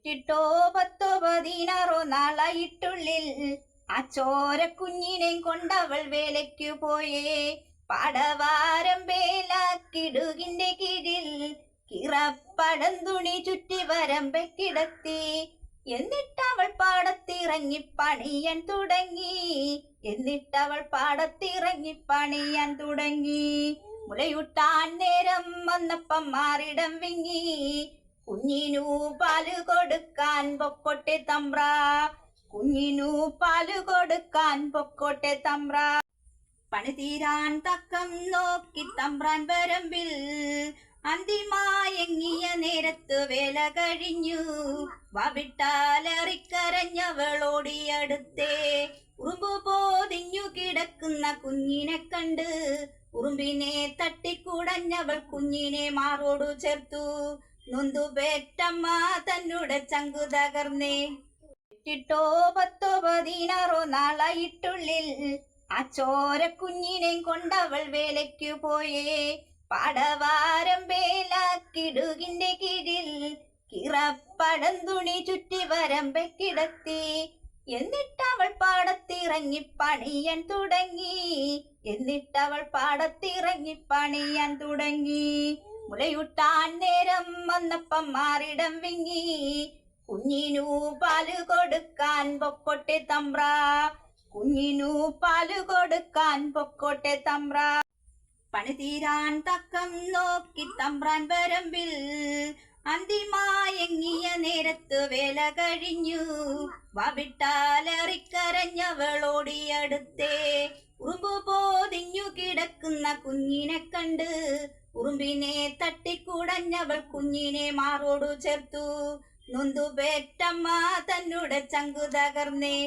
പെറ്റിട്ടോ 10-16 നാളായിട്ടുള്ളിൽ ആ ചോര കുഞ്ഞിനെ കൊണ്ടവൾ വേലയ്ക്കു പോയേ. പടവാരം വേലാക്കിടുകിന്റെ കീഴിൽ കിറപ്പടം തുണി ചുറ്റി വരമ്പെ കിടത്തി. എന്നിട്ടവൾ പാടത്തിറങ്ങി പണിയാൻ തുടങ്ങി. മുലയൂട്ടാൻ നേരം വന്നപ്പം മാറിടം വിങ്ങി. കുഞ്ഞിനു പാല് കൊടുക്കാൻ പൊക്കോട്ടെ തമ്പ്ര. പണി തീരാൻ തക്കം നോക്കി തമ്പ്രാൻ വരമ്പിൽ. അന്തിമായങ്ങിയ നേരത്ത് വേല കഴിഞ്ഞു. വവിട്ടാലറിക്കരഞ്ഞവളോടിയടുത്തേ. ഉറുമ്പ് പോതിഞ്ഞു കിടക്കുന്ന കുഞ്ഞിനെ കണ്ട് ഉറുമ്പിനെ തട്ടിക്കുടഞ്ഞവൾ കുഞ്ഞിനെ മാറോടു ചേർത്തു. നൊന്തുപേറ്റമ്മ തന്നുടെ ചങ്കു തകർന്നേ. പെറ്റിട്ടോ 10-16 നാളായിട്ടുള്ളിൽ ആ ചോര കുഞ്ഞിനെ കൊണ്ടവൾ വേലയ്ക്കു പോയേ. പടവാരം വേലാക്കിടുകിന്റെ കീഴിൽ കിറപ്പടം തുണി ചുറ്റി വരമ്പെ കിടത്തി. എന്നിട്ടവൾ പാടത്തിറങ്ങി പണിയാൻ തുടങ്ങി. മുലയൂട്ടാൻ നേരം വന്നപ്പം മാറിടം വിങ്ങി. കുഞ്ഞിനു പാല് കൊടുക്കാൻ പൊക്കോട്ടെ തമ്പ്ര. പണി തീരാൻ തക്കം നോക്കി തമ്പ്രാൻ വരമ്പിൽ. അന്തിമായങ്ങിയ നേരത്ത് വേല കഴിഞ്ഞു. വവിട്ടാലറിക്കരഞ്ഞവളോടിയടുത്തേ. ഉറുമ്പ് പോതിഞ്ഞു കിടക്കുന്ന കുഞ്ഞിനെ കണ്ട് ഉറുമ്പിനെ തട്ടിക്കുടഞ്ഞവൾ കുഞ്ഞിനെ മാറോടു ചേർത്തു. നൊന്തുപേറ്റമ്മ തന്നുടെ ചങ്കു തകർന്നേ.